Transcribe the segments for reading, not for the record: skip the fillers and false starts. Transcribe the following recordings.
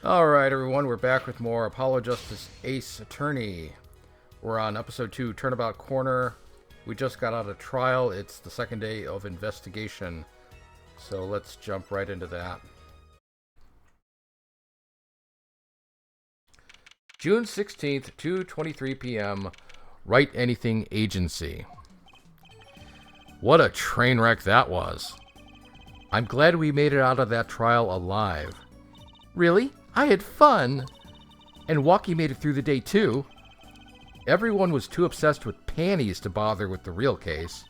Alright, everyone, we're back with more Apollo Justice Ace Attorney. We're on episode 2, Turnabout Corner. We just got out of trial. It's the second day of investigation. So let's jump right into that. June 16th, 2:23 p.m. Write Anything Agency. What a train wreck that was. I'm glad we made it out of that trial alive. Really? I had fun. And Wocky made it through the day too. Everyone was too obsessed with panties to bother with the real case.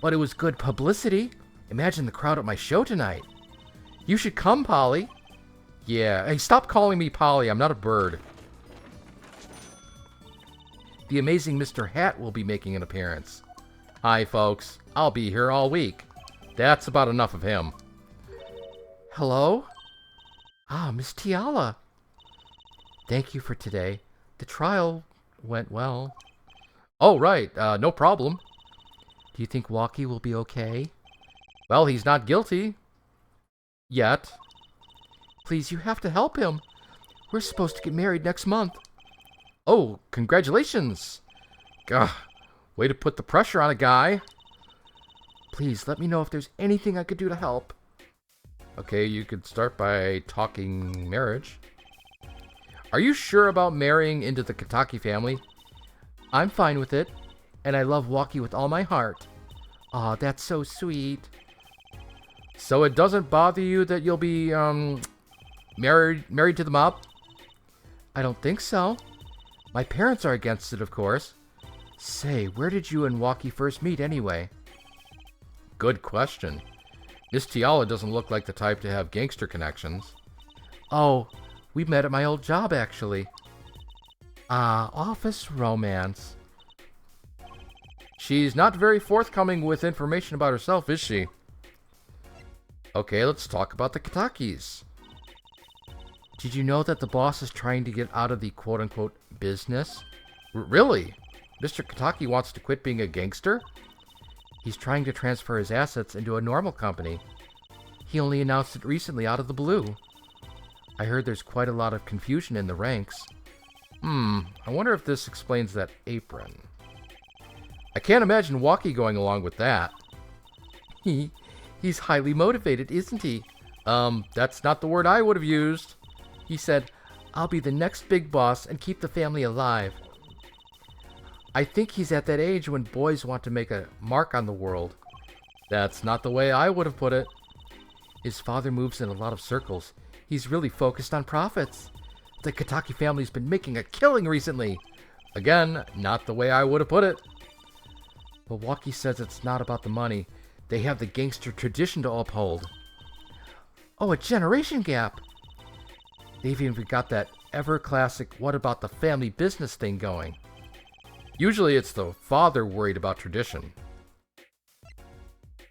But it was good publicity. Imagine the crowd at my show tonight. You should come, Polly. Yeah, hey, stop calling me Polly. I'm not a bird. The amazing Mr. Hat will be making an appearance. Hi, folks. I'll be here all week. That's about enough of him. Hello? Ah, Miss Tiala. Thank you for today. The trial went well. Oh, right. No problem. Do you think Wocky will be okay? Well, he's not guilty. Yet. Please, you have to help him. We're supposed to get married next month. Oh, congratulations. Gah, way to put the pressure on a guy. Please, let me know if there's anything I could do to help. Okay, you could start by talking marriage. Are you sure about marrying into the Kataki family? I'm fine with it, and I love Wocky with all my heart. Aw, that's so sweet. So it doesn't bother you that you'll be, married to the mob? I don't think so. My parents are against it, of course. Say, where did you and Wocky first meet anyway? Good question. Miss Tiala doesn't look like the type to have gangster connections. Oh, we met at my old job, actually. Office romance. She's not very forthcoming with information about herself, is she? Okay, let's talk about the Katakis. Did you know that the boss is trying to get out of the quote-unquote business? Really? Mr. Kataki wants to quit being a gangster? He's trying to transfer his assets into a normal company. He only announced it recently out of the blue. I heard there's quite a lot of confusion in the ranks. I wonder if this explains that apron. I can't imagine Wocky going along with that. He's highly motivated, isn't he? That's not the word I would have used. He said, I'll be the next big boss and keep the family alive. I think he's at that age when boys want to make a mark on the world. That's not the way I would have put it. His father moves in a lot of circles. He's really focused on profits. The Kataki family's been making a killing recently. Again, not the way I would have put it. But Wocky says it's not about the money. They have the gangster tradition to uphold. Oh, a generation gap. They've even got that ever-classic what about the family business thing going. Usually it's the father worried about tradition.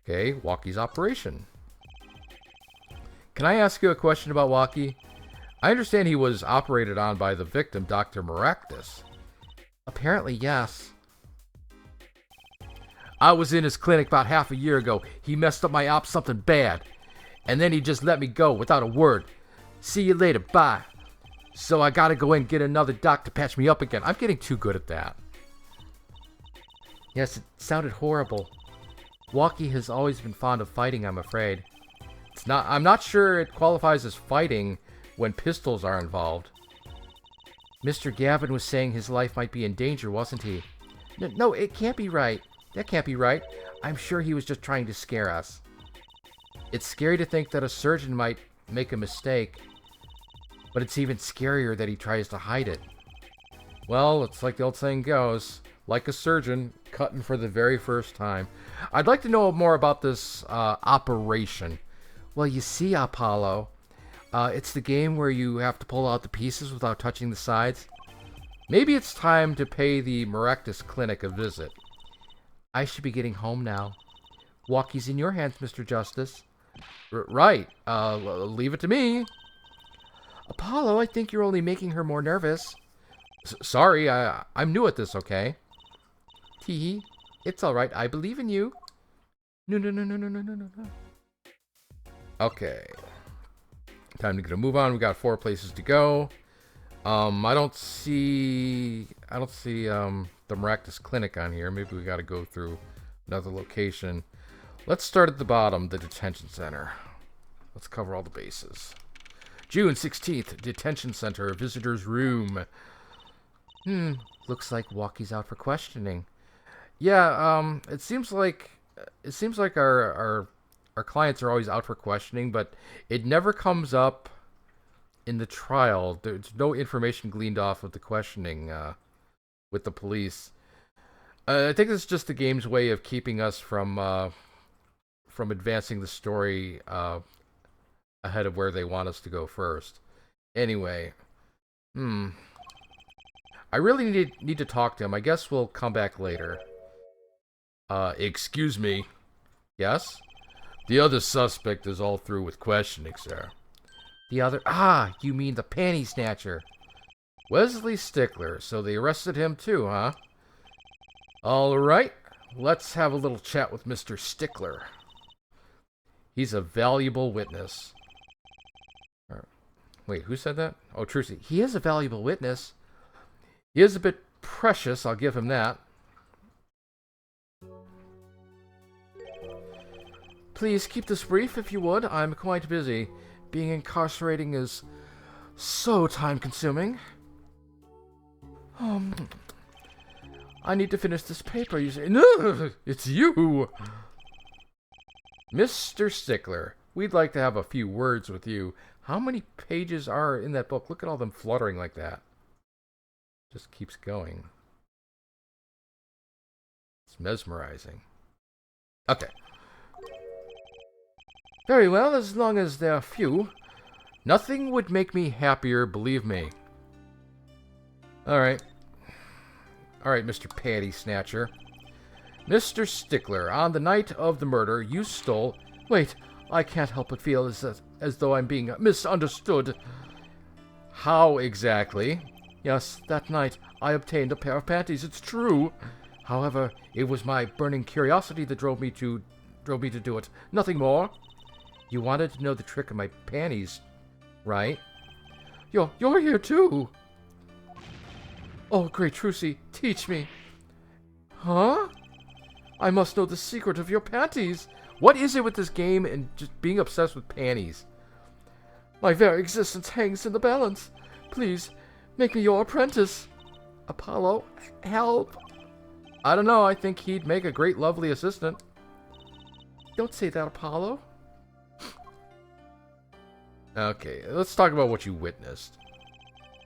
Okay, Wocky's operation. Can I ask you a question about Wocky? I understand he was operated on by the victim, Dr. Maractus. Apparently, yes. I was in his clinic about half a year ago. He messed up my op something bad. And then he just let me go without a word. See you later, bye. So I gotta go in and get another doc to patch me up again. I'm getting too good at that. Yes, it sounded horrible. Wocky has always been fond of fighting, I'm afraid. I'm not sure it qualifies as fighting when pistols are involved. Mr. Gavin was saying his life might be in danger, wasn't he? No, it can't be right. That can't be right. I'm sure he was just trying to scare us. It's scary to think that a surgeon might make a mistake, but it's even scarier that he tries to hide it. Well, it's like the old saying goes, like a surgeon, cutting for the very first time. I'd like to know more about this operation. Well, you see, Apollo, it's the game where you have to pull out the pieces without touching the sides. Maybe it's time to pay the Maractus Clinic a visit. I should be getting home now. Wocky's in your hands, Mr. Justice. Right. Leave it to me. Apollo, I think you're only making her more nervous. Sorry, I'm new at this, okay? Teehee, it's all right. I believe in you. No. Okay. Time to get a move on. We got 4 places to go. I don't see the Maractus Clinic on here. Maybe we got to go through another location. Let's start at the bottom, the detention center. Let's cover all the bases. June 16th, detention center, visitor's room. Looks like Wocky's out for questioning. Yeah, it seems like our clients are always out for questioning, but it never comes up in the trial. There's no information gleaned off of the questioning with the police. I think it's just the game's way of keeping us from advancing the story ahead of where they want us to go first. Anyway, I really need to talk to him. I guess we'll come back later. Excuse me. Yes? The other suspect is all through with questioning, sir. The other... Ah, you mean the panty snatcher. Wesley Stickler. So they arrested him too, huh? All right. Let's have a little chat with Mr. Stickler. He's a valuable witness. Wait, who said that? Oh, Trucy. He is a valuable witness. He is a bit precious, I'll give him that. Please keep this brief if you would. I'm quite busy. Being incarcerating is so time-consuming. I need to finish this paper, you say. No, it's you! Mr. Stickler, we'd like to have a few words with you. How many pages are in that book? Look at all them fluttering like that. Just keeps going. It's mesmerizing. Okay. Very well, as long as there are few. Nothing would make me happier, believe me. Alright. Alright, Mr. Panty Snatcher. Mr. Stickler, on the night of the murder, you stole... Wait, I can't help but feel as though I'm being misunderstood. How exactly? Yes, that night I obtained a pair of panties, it's true. However, it was my burning curiosity that drove me to do it. Nothing more. You wanted to know the trick of my panties, right? You're here too. Oh, great Trucy, teach me. Huh? I must know the secret of your panties. What is it with this game and just being obsessed with panties? My very existence hangs in the balance. Please, make me your apprentice. Apollo, help. I don't know, I think he'd make a great, lovely assistant. Don't say that, Apollo. Okay, let's talk about what you witnessed.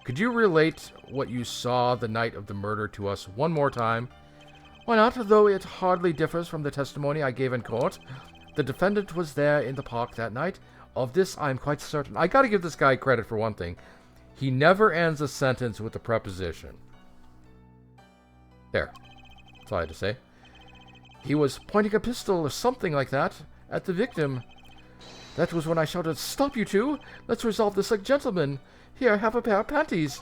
Could you relate what you saw the night of the murder to us one more time? Why not, though it hardly differs from the testimony I gave in court. The defendant was there in the park that night. Of this, I am quite certain. I gotta give this guy credit for one thing. He never ends a sentence with a preposition. There. That's all I had to say. He was pointing a pistol or something like that at the victim. That was when I shouted, "Stop, you two! Let's resolve this like gentlemen. Here, have a pair of panties."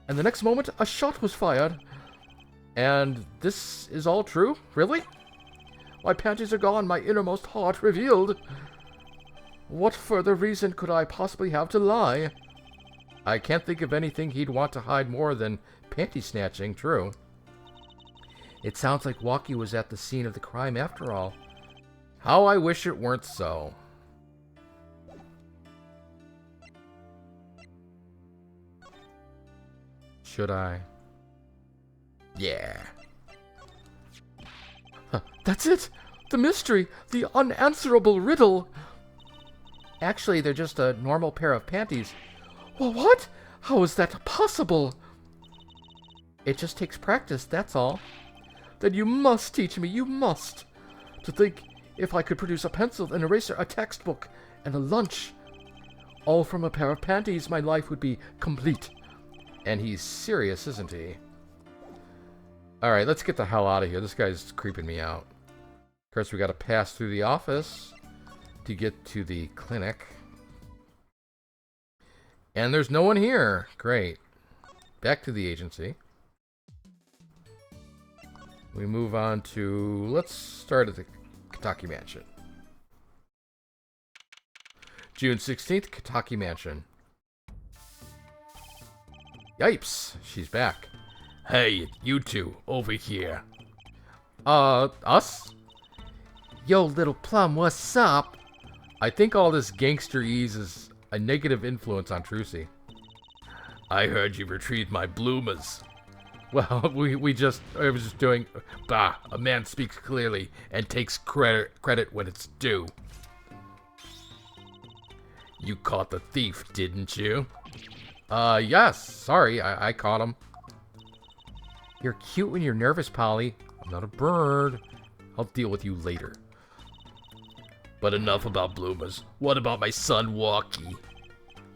And the next moment, a shot was fired. And this is all true? Really? My panties are gone, my innermost heart revealed. What further reason could I possibly have to lie? I can't think of anything he'd want to hide more than panty snatching, true. It sounds like Wocky was at the scene of the crime after all. How I wish it weren't so. Should I? Yeah. That's it! The mystery! The unanswerable riddle! Actually, they're just a normal pair of panties. Well, what? How is that possible? It just takes practice, that's all. Then you must teach me, you must. To think, if I could produce a pencil, an eraser, a textbook, and a lunch, all from a pair of panties, my life would be complete. And he's serious, isn't he? Alright, let's get the hell out of here. This guy's creeping me out. Of course, we gotta pass through the office to get to the clinic. And there's no one here. Great. Back to the agency. We move on to... Let's start at the Kentucky Mansion. June 16th, Kentucky Mansion. Yipes, she's back. Hey, you two, over here. Us? Yo, little plum, what's up? I think all this gangster-ease is a negative influence on Trucy. I heard you retrieved my bloomers. Well, I was just doing... Bah, a man speaks clearly and takes credit when it's due. You caught the thief, didn't you? Yes. Sorry, I caught him. You're cute when you're nervous, Polly. I'm not a bird. I'll deal with you later. But enough about bloomers. What about my son, Wocky?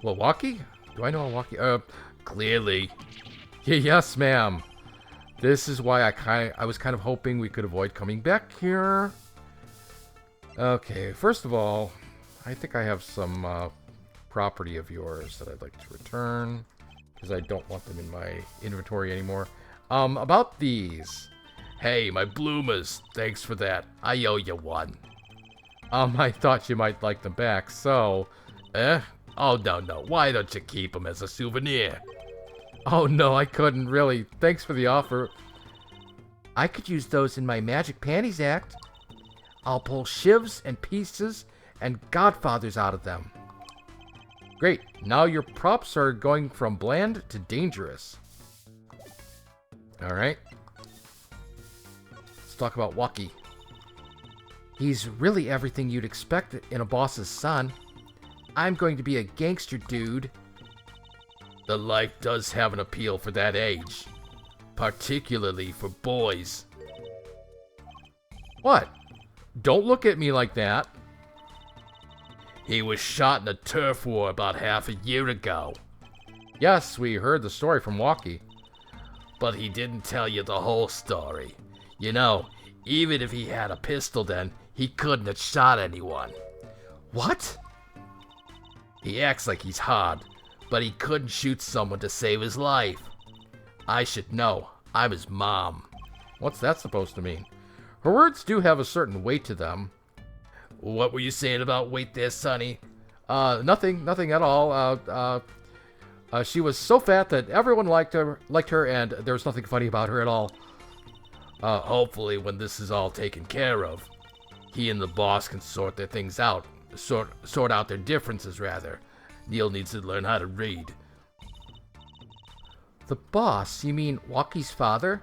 Well, Wocky? Do I know a Wocky? Clearly. Yes, ma'am. This is why I was kind of hoping we could avoid coming back here. Okay, first of all, I think I have some property of yours that I'd like to return because I don't want them in my inventory anymore. About these. Hey, my bloomers. Thanks for that. I owe you one. I thought you might like them back, so... Oh, no. Why don't you keep them as a souvenir? Oh, no, I couldn't, really. Thanks for the offer. I could use those in my magic panties act. I'll pull shivs and pieces and godfathers out of them. Great. Now your props are going from bland to dangerous. Alright. Let's talk about Wocky. He's really everything you'd expect in a boss's son. I'm going to be a gangster dude. The life does have an appeal for that age. Particularly for boys. What? Don't look at me like that. He was shot in a turf war about half a year ago. Yes, we heard the story from Wocky. But he didn't tell you the whole story. You know, even if he had a pistol then, he couldn't have shot anyone. What? He acts like he's hard, but he couldn't shoot someone to save his life. I should know. I'm his mom. What's that supposed to mean? Her words do have a certain weight to them. What were you saying about weight there, Sonny? Nothing at all. She was so fat that everyone liked her, and there was nothing funny about her at all. Hopefully when this is all taken care of, he and the boss can sort their things out. Sort out their differences, rather. Neil needs to learn how to read. The boss? You mean Wocky's father?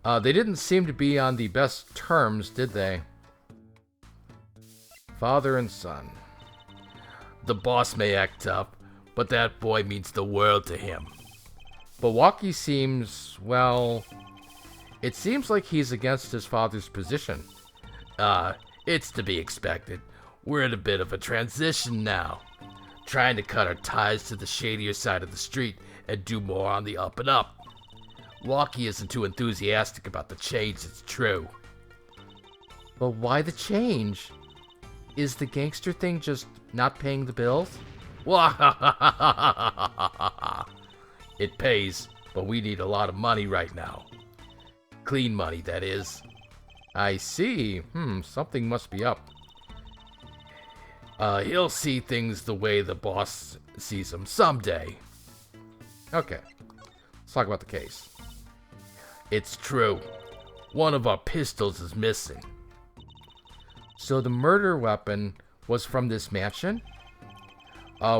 They didn't seem to be on the best terms, did they? Father and son. The boss may act tough, but that boy means the world to him. But Wocky seems, well... It seems like he's against his father's position. It's to be expected. We're in a bit of a transition now. Trying to cut our ties to the shadier side of the street and do more on the up and up. Wocky isn't too enthusiastic about the change, it's true. But why the change? Is the gangster thing just not paying the bills? It pays, but we need a lot of money right now. Clean money, that is. I see. Something must be up. He'll see things the way the boss sees them someday. Okay. Let's talk about the case. It's true. One of our pistols is missing. So the murder weapon was from this mansion?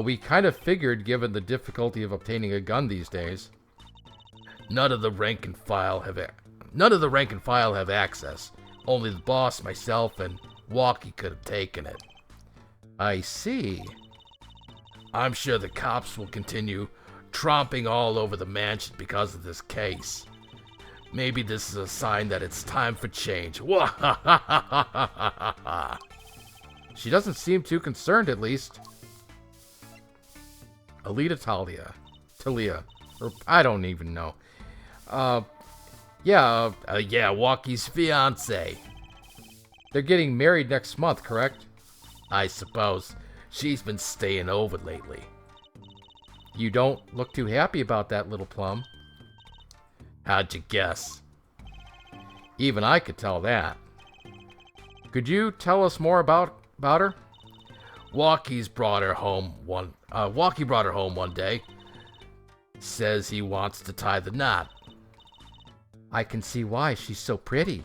We kind of figured given the difficulty of obtaining a gun these days. None of the rank and file have access. Only the boss, myself, and Wocky could have taken it. I see. I'm sure the cops will continue tromping all over the mansion because of this case. Maybe this is a sign that it's time for change. She doesn't seem too concerned, at least. Alita Talia. Or, I don't even know. Yeah, Wocky's fiance. They're getting married next month, correct? I suppose. She's been staying over lately. You don't look too happy about that, little plum. How'd you guess? Even I could tell that. Could you tell us more about her? Wocky brought her home one day. Says he wants to tie the knot. I can see why. She's so pretty.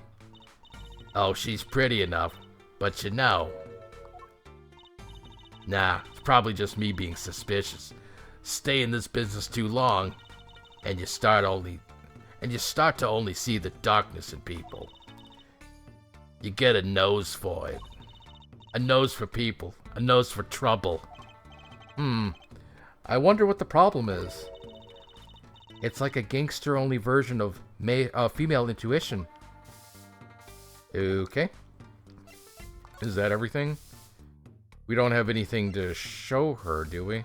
Oh, she's pretty enough, but you know. Nah, it's probably just me being suspicious. Stay in this business too long, and you start to only see the darkness in people. You get a nose for it. A nose for people. A nose for trouble. I wonder what the problem is. It's like a gangster-only version of female intuition. Okay. Is that everything? We don't have anything to show her, do we?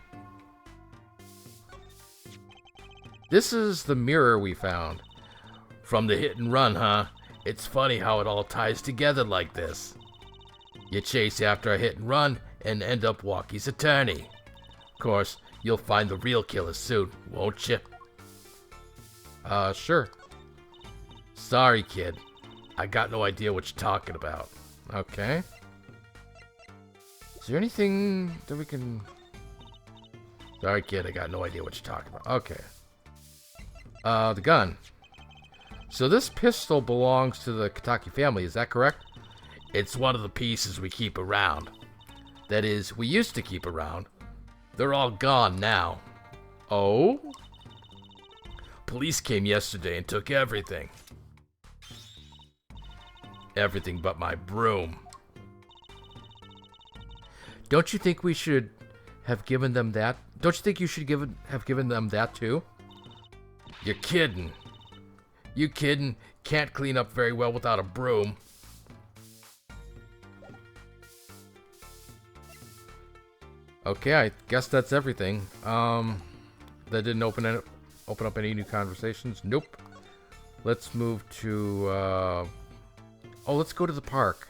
This is the mirror we found. From the hit and run, huh? It's funny how it all ties together like this. You chase after a hit and run and end up Wocky's attorney. Of course, you'll find the real killer soon, won't you? Sure. Sorry, kid. I got no idea what you're talking about. Okay. Is there anything that we can... Sorry, kid, I got no idea what you're talking about. Okay. The gun. So this pistol belongs to the Kataki family, is that correct? It's one of the pieces we keep around. That is, we used to keep around. They're all gone now. Oh? Police came yesterday and took everything. Everything but my broom. Don't you think we should have given them that? Don't you think you should have given them that too? You're kidding. You kidding? Can't clean up very well without a broom. Okay, I guess that's everything. That didn't open up any new conversations. Nope. Let's move to let's go to the park.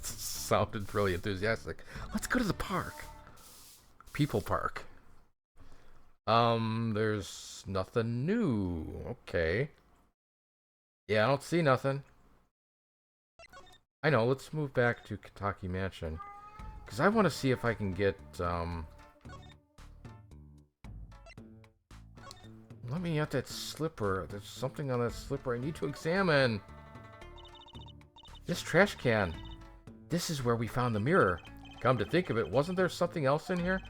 Sounded really enthusiastic. Let's go to the park. People park. There's nothing new. Okay. Yeah, I don't see nothing. I know, let's move back to Kataki Mansion. Because I want to see if I can get, let me at that slipper. There's something on that slipper I need to examine. This trash can. This is where we found the mirror. Come to think of it, wasn't there something else in here?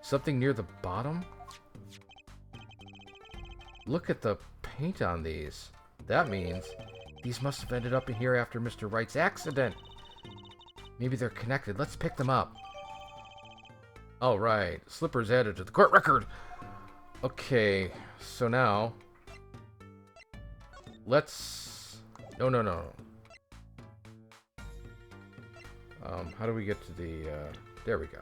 Something near the bottom? Look at the paint on these. That means these must have ended up in here after Mr. Wright's accident. Maybe they're connected. Let's pick them up. All right. Slippers added to the court record. Okay. So now, let's... No. How do we get to the... There we go.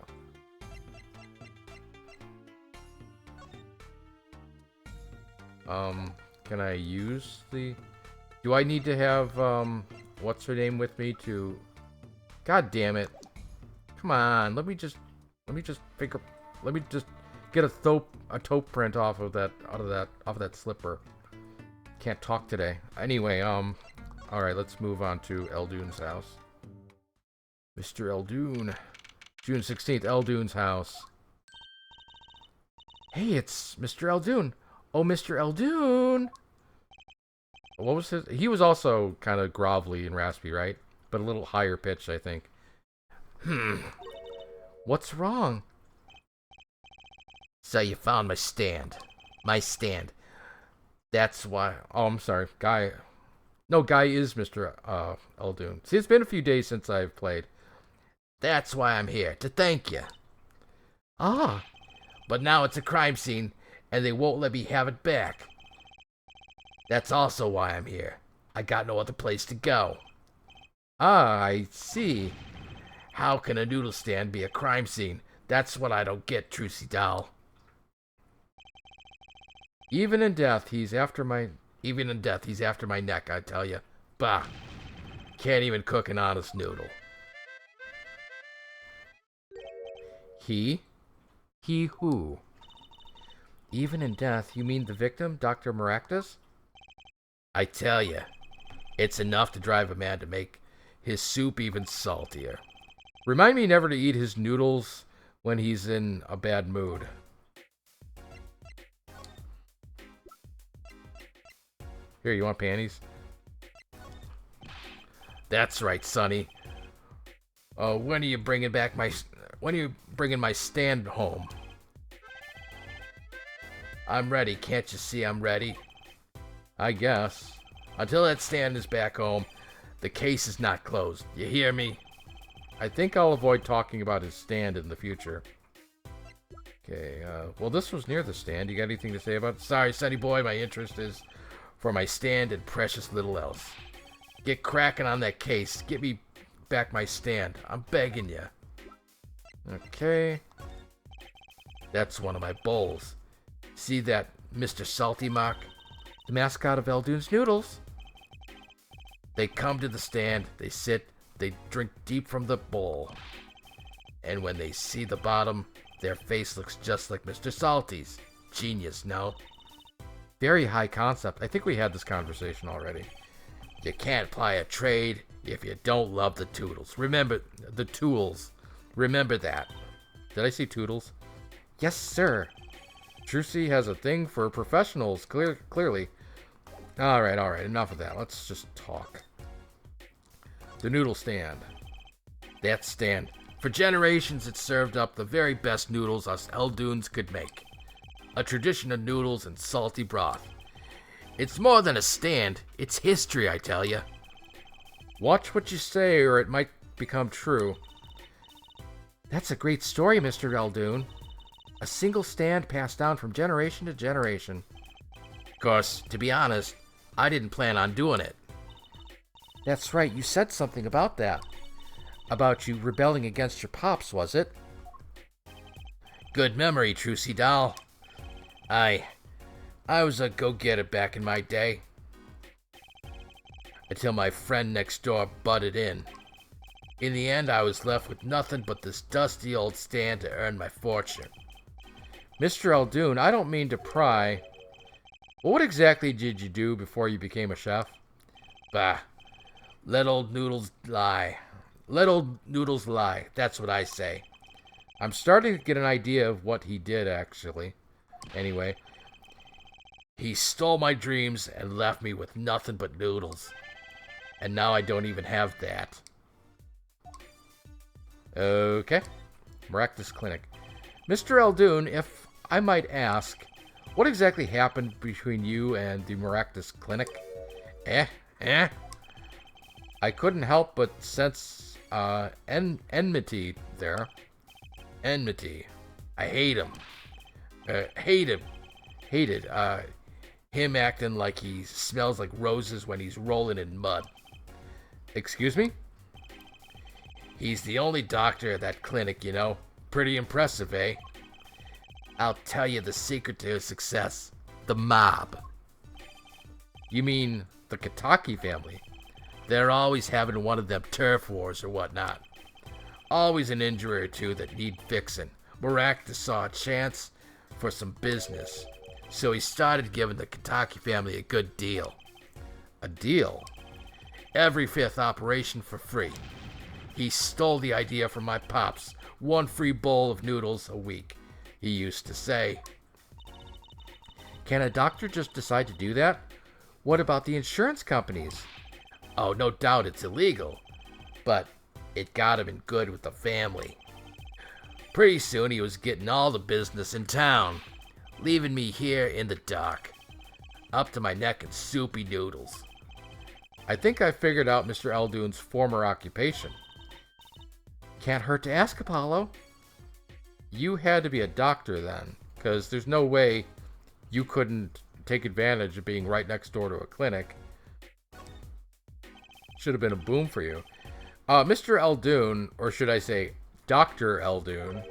Can I use the... Do I need to have, what's her name with me to... God damn it. Come on, let me just get a toe print off of that slipper. Can't talk today. Anyway, alright, let's move on to Eldoon's house. Mr. Eldoon. June 16th, Eldoon's house. Hey, it's Mr. Eldoon. Oh, Mr. Eldoon! What was his... He was also kind of grovelly and raspy, right? But a little higher pitched, I think. What's wrong? So you found my stand. My stand. That's why... Oh, I'm sorry. Guy... No, Guy is Mr. Eldoon. See, it's been a few days since I've played. That's why I'm here, to thank you. Ah. But now it's a crime scene, and they won't let me have it back. That's also why I'm here. I got no other place to go. Ah, I see. How can a noodle stand be a crime scene? That's what I don't get, Trucy Doll. Even in death, he's after my neck, I tell you. Bah. Can't even cook an honest noodle. He? He who? Even in death, you mean the victim, Dr. Maractus? I tell you, it's enough to drive a man to make his soup even saltier. Remind me never to eat his noodles when he's in a bad mood. Here, you want panties? That's right, Sonny. When are you bringing my stand home? I'm ready. Can't you see I'm ready? I guess. Until that stand is back home, the case is not closed. You hear me? I think I'll avoid talking about his stand in the future. Okay, well, this was near the stand. You got anything to say about it? Sorry, Sonny boy, my interest is for my stand and precious little else. Get cracking on that case. Get me back my stand. I'm begging you. Okay. That's one of my bowls. See that Mr. Salty mark? The mascot of Eldoon's Noodles. They come to the stand, they sit, they drink deep from the bowl. And when they see the bottom, their face looks just like Mr. Salty's. Genius, no? Very high concept. I think we had this conversation already. You can't ply a trade if you don't love the toodles. Remember, the tools. Remember that. Did I see toodles? Yes, sir. Trucy has a thing for professionals, clearly. Alright, enough of that. Let's just talk. The noodle stand. That stand. For generations, it served up the very best noodles us Eldoons could make. A tradition of noodles and salty broth. It's more than a stand, it's history, I tell you. Watch what you say, or it might become true. That's a great story, Mr. Eldoon. A single stand passed down from generation to generation. Of course, to be honest, I didn't plan on doing it. That's right, you said something about that. About you rebelling against your pops, was it? Good memory, Trucy doll. I was a go-getter back in my day. Until my friend next door butted in. In the end, I was left with nothing but this dusty old stand to earn my fortune. Mr. Eldoon, I don't mean to pry. What exactly did you do before you became a chef? Bah. Let old noodles lie. Let old noodles lie. That's what I say. I'm starting to get an idea of what he did, actually. Anyway. He stole my dreams and left me with nothing but noodles. And now I don't even have that. Okay. Maractus Clinic. Mr. Eldoon, if I might ask, what exactly happened between you and the Maractus Clinic? I couldn't help but sense enmity there. Enmity. I hate him. Hated. Him acting like he smells like roses when he's rolling in mud. Excuse me? He's the only doctor at that clinic, you know. Pretty impressive, eh? I'll tell you the secret to his success. The mob. You mean the Kataki family? They're always having one of them turf wars or whatnot. Always an injury or two that need fixing. Maractus saw a chance for some business, so he started giving the Kataki family a good deal. A deal? Every fifth operation for free. He stole the idea from my pops. One free bowl of noodles a week, he used to say. Can a doctor just decide to do that? What about the insurance companies? Oh, no doubt it's illegal, but it got him in good with the family. Pretty soon he was getting all the business in town, leaving me here in the dark, up to my neck in soupy noodles. I think I figured out Mr. Eldoon's former occupation. Can't hurt to ask, Apollo. You had to be a doctor then, because there's no way you couldn't take advantage of being right next door to a clinic. Should have been a boom for you. Mr. Eldoon, or should I say Dr. Eldoon.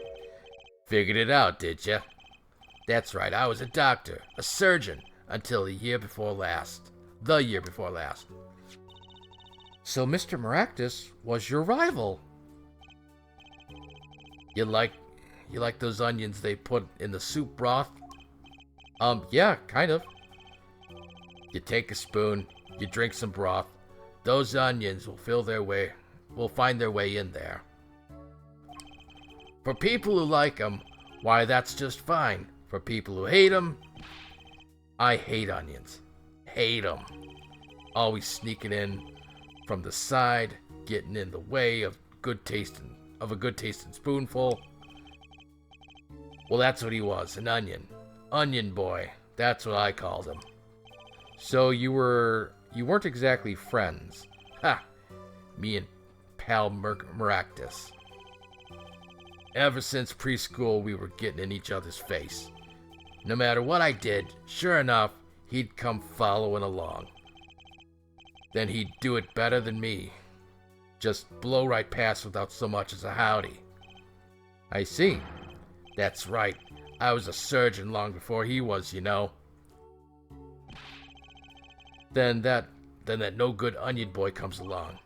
Figured it out, did ya? That's right, I was a doctor, a surgeon, until the year before last. The year before last. So Mr. Maractus was your rival. You like those onions they put in the soup broth? Yeah, kind of. You take a spoon, you drink some broth. Those onions will find their way in there. For people who like him, why, that's just fine. For people who hate him, I hate onions. Hate them. Always sneaking in from the side, getting in the way of a good tasting spoonful. Well, that's what he was, an onion. Onion boy. That's what I called him. So you weren't exactly friends. Ha! Me and Pal Maractus. Ever since preschool, we were getting in each other's face. No matter what I did, sure enough, he'd come following along. Then he'd do it better than me. Just blow right past without so much as a howdy. I see. That's right. I was a surgeon long before he was, you know. Then that no-good onion boy comes along.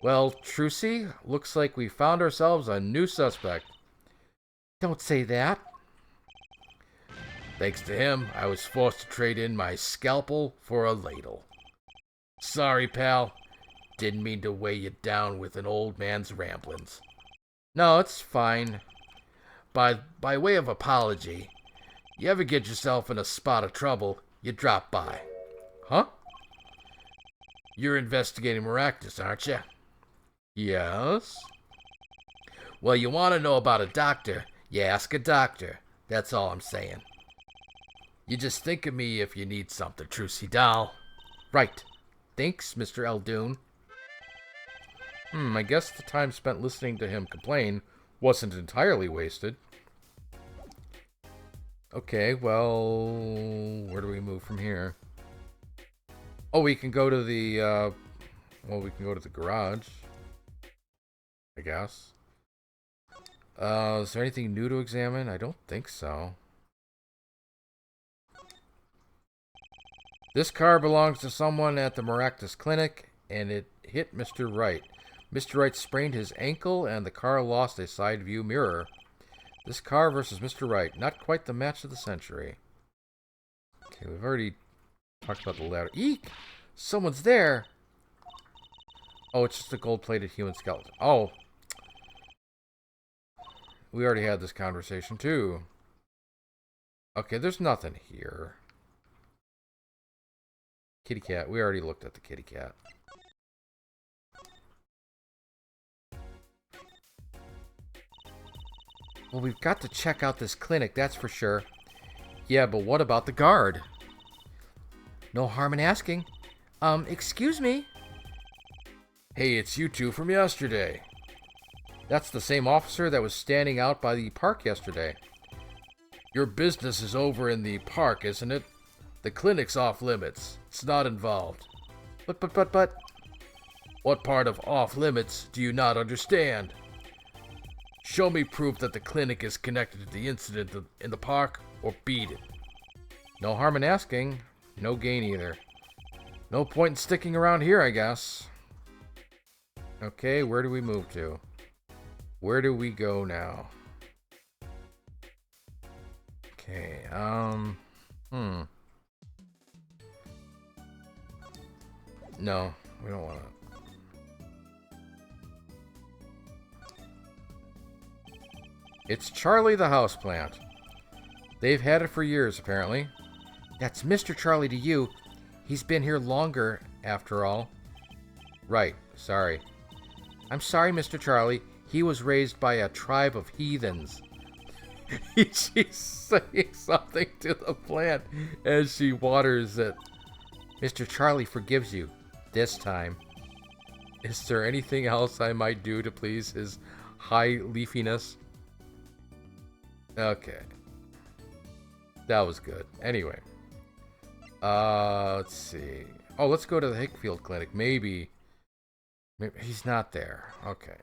Well, Trucy, looks like we found ourselves a new suspect. Don't say that. Thanks to him, I was forced to trade in my scalpel for a ladle. Sorry, pal. Didn't mean to weigh you down with an old man's ramblings. No, it's fine. By way of apology, you ever get yourself in a spot of trouble, you drop by. Huh? You're investigating Maractus, aren't you? Yes. Well, you want to know about a doctor, you ask a doctor. That's all I'm saying. You just think of me if you need something, Trucy doll. Right. Thanks, Mr. Eldoon. I guess the time spent listening to him complain wasn't entirely wasted. Okay, well, where do we move from here? Oh, we can go to the, we can go to the garage, I guess. Is there anything new to examine? I don't think so. This car belongs to someone at the Maractus Clinic, and it hit Mr. Wright. Mr. Wright sprained his ankle, and the car lost a side view mirror. This car versus Mr. Wright. Not quite the match of the century. Okay, we've already talked about the ladder. Eek! Someone's there! Oh, it's just a gold-plated human skeleton. Oh. We already had this conversation, too. Okay, there's nothing here. Kitty cat. We already looked at the kitty cat. Well, we've got to check out this clinic, that's for sure. Yeah, but what about the guard? No harm in asking. Excuse me? Hey, it's you two from yesterday. That's the same officer that was standing out by the park yesterday. Your business is over in the park, isn't it? The clinic's off limits. It's not involved. But... What part of off limits do you not understand? Show me proof that the clinic is connected to the incident in the park, or beat it. No harm in asking. No gain either. No point in sticking around here, I guess. Okay, where do we move to? Where do we go now? Okay, No, we don't want to. It's Charlie the houseplant. They've had it for years, apparently. That's Mr. Charlie to you. He's been here longer, after all. Right, sorry. I'm sorry, Mr. Charlie. He was raised by a tribe of heathens. She's saying something to the plant as she waters it. Mr. Charlie forgives you. This time. Is there anything else I might do to please his high leafiness? Okay. That was good. Anyway. Let's see. Oh, let's go to the Hickfield Clinic. Maybe he's not there. Okay.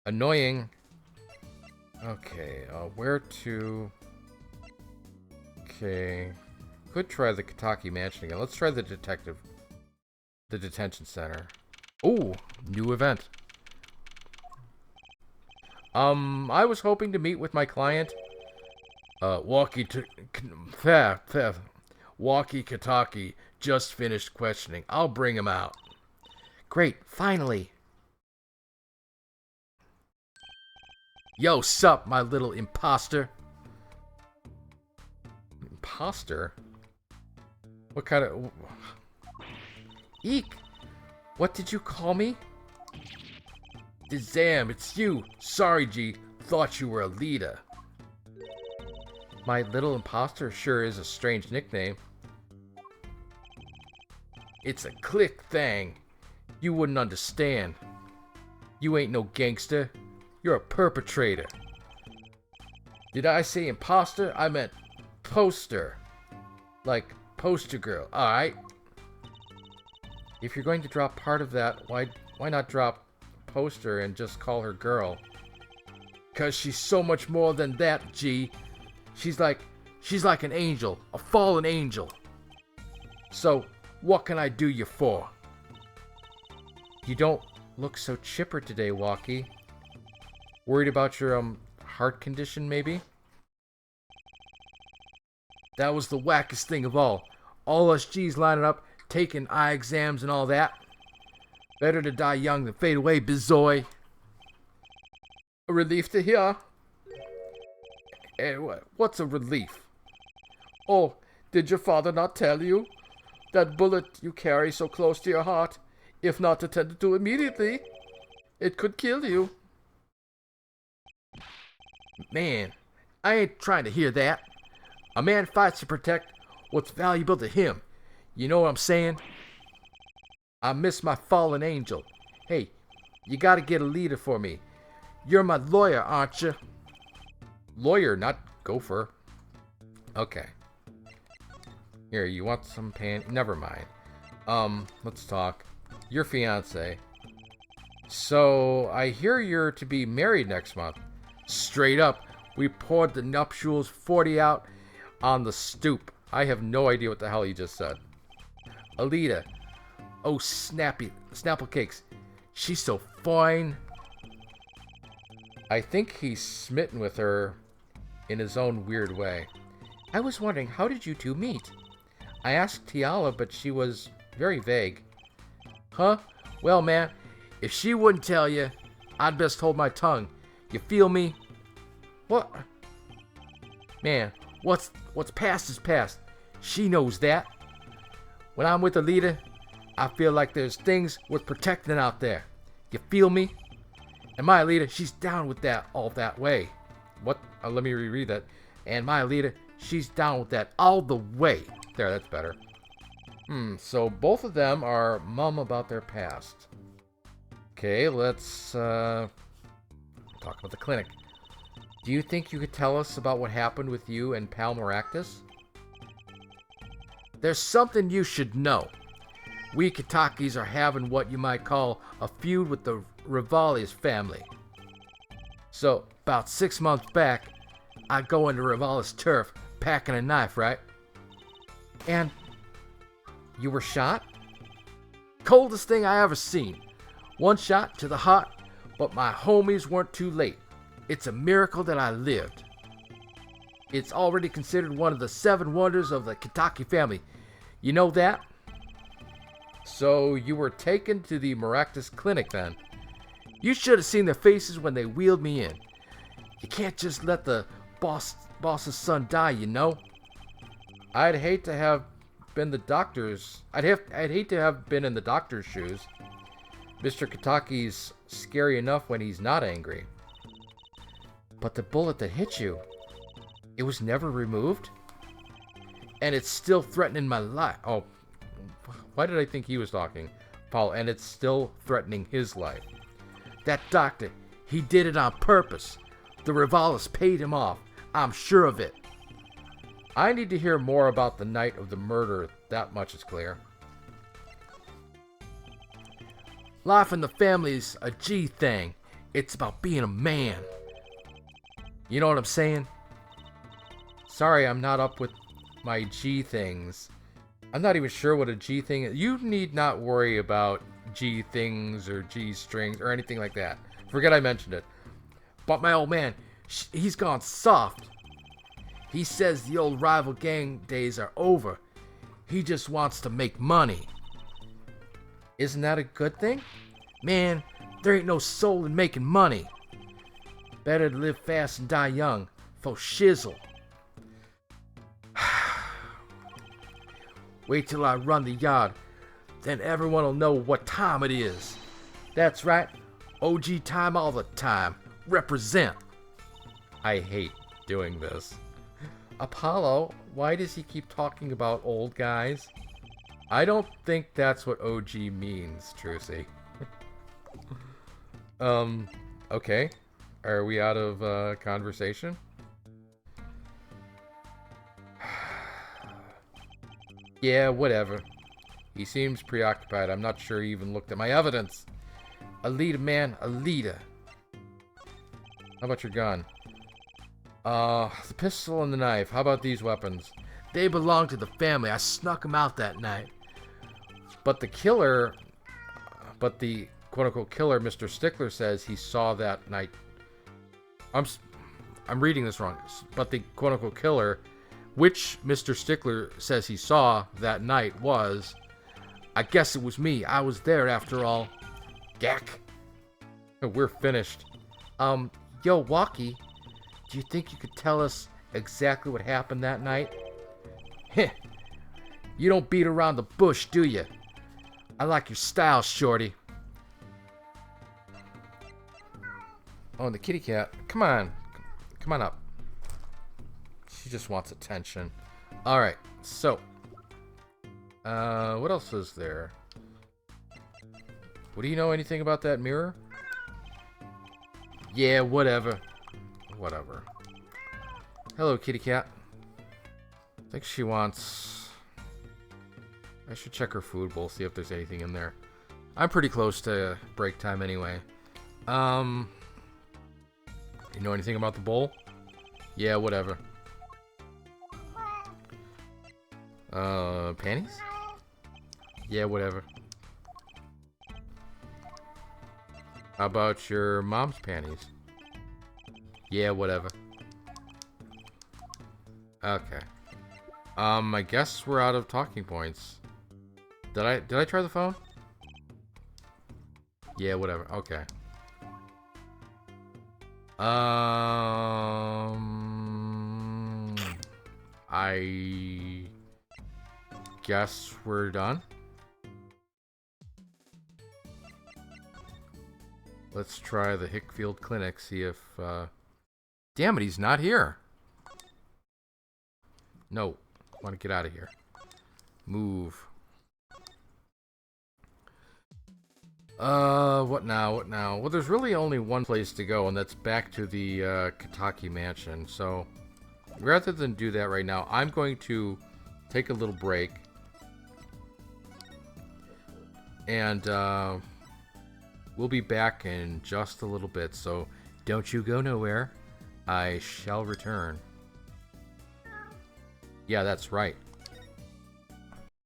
Annoying. Okay, where to... Okay. Could try the Kataki Mansion again. Let's try the detention center. Ooh, new event. I was hoping to meet with my client. Wocky Kataki just finished questioning. I'll bring him out. Great, finally. Yo, sup, my little imposter? Imposter? What kind of... Eek! What did you call me? Damn, it's you. Sorry, G. Thought you were a leader. My little imposter sure is a strange nickname. It's a click thing. You wouldn't understand. You ain't no gangster. You're a perpetrator. Did I say imposter? I meant poster. Like poster girl, alright? If you're going to drop part of that, why not drop poster and just call her girl? 'Cause she's so much more than that, G. She's like an angel, a fallen angel. So, what can I do you for? You don't look so chipper today, Wocky. Worried about your heart condition, maybe? That was the wackest thing of all. All us G's lining up, taking eye exams and all that. Better to die young than fade away, bizoy. A relief to hear. What's a relief? Oh, did your father not tell you? That bullet you carry so close to your heart, if not attended to immediately, it could kill you. Man, I ain't trying to hear that. A man fights to protect what's valuable to him. You know what I'm saying? I miss my fallen angel. Hey, you gotta get a leader for me. You're my lawyer, aren't you? Lawyer, not gopher. Okay. Here, you want some Never mind. Let's talk. Your fiance. So, I hear you're to be married next month. Straight up, we poured the nuptials 40 out on the stoop. I have no idea what the hell you just said. Alita. Oh, Snapple Cakes. She's so fine. I think he's smitten with her in his own weird way. I was wondering, how did you two meet? I asked Tiala, but she was very vague. Huh? Well, man, if she wouldn't tell you, I'd best hold my tongue. You feel me? What? Man, what's past is past. She knows that. When I'm with a leader, I feel like there's things worth protecting out there. You feel me? And my leader, she's down with that all that way. What? Let me reread that. And my leader, she's down with that all the way. There, that's better. So both of them are mum about their past. Okay, let's talk about the clinic. Do you think you could tell us about what happened with you and Pal Maractus? There's something you should know. We Kitakis are having what you might call a feud with the Rivali's family. So, about 6 months back, I go into Rivali's turf, packing a knife, right? And you were shot? Coldest thing I ever seen. One shot to the heart, but my homies weren't too late. It's a miracle that I lived. It's already considered one of the 7 wonders of the Kitaki family. You know that? So you were taken to the Maractus clinic then? You should have seen their faces when they wheeled me in. You can't just let the boss's son die, you know? I'd hate to have been the doctor's... I'd hate to have been in the doctor's shoes. Mr. Kitaki's scary enough when he's not angry. But the bullet that hit you, it was never removed? And it's still threatening my life. Oh, why did I think he was talking? Paul, and it's still threatening his life. That doctor, he did it on purpose. The Rivalis paid him off. I'm sure of it. I need to hear more about the night of the murder. That much is clear. Life in the family's a G thing. It's about being a man. You know what I'm saying? Sorry, I'm not up with my G things. I'm not even sure what a G thing is. You need not worry about G things or G strings or anything like that. Forget I mentioned it. But my old man, he's gone soft. He says the old rival gang days are over. He just wants to make money. Isn't that a good thing? Man, there ain't no soul in making money. Better to live fast and die young. For shizzle. Wait till I run the yard. Then everyone will know what time it is. That's right. OG time all the time. Represent. I hate doing this. Apollo, why does he keep talking about old guys? I don't think that's what OG means, Trucy. Okay. Are we out of conversation? Yeah, whatever. He seems preoccupied. I'm not sure he even looked at my evidence. A leader, man. A leader. How about your gun? The pistol and the knife. How about these weapons? They belong to the family. I snuck them out that night. But the quote-unquote killer, Mr. Stickler, says he saw that night. I'm reading this wrong. But the quote-unquote killer, which Mr. Stickler says he saw that night, was... I guess it was me. I was there after all. Gack. We're finished. Yo, Wocky, do you think you could tell us exactly what happened that night? Heh. You don't beat around the bush, do you? I like your style, shorty. Oh, and the kitty cat. Come on. Come on up. She just wants attention. Alright, so. What else is there? What do you know anything about that mirror? Yeah, whatever. Whatever. Hello, kitty cat. I think she wants... I should check her food bowl, see if there's anything in there. I'm pretty close to break time anyway. You know anything about the bowl? Yeah, whatever. Panties? Yeah, whatever. How about your mom's panties? Yeah, whatever. Okay. I guess we're out of talking points. Did I try the phone? Yeah, whatever. Okay. I guess we're done. Let's try the Hickfield Clinic, see if... Damn it, he's not here. No. I want to get out of here. Move. What now? What now? Well, there's really only one place to go, and that's back to the Kataki Mansion. So, rather than do that right now, I'm going to take a little break. And, we'll be back in just a little bit, so don't you go nowhere. I shall return. Yeah, that's right.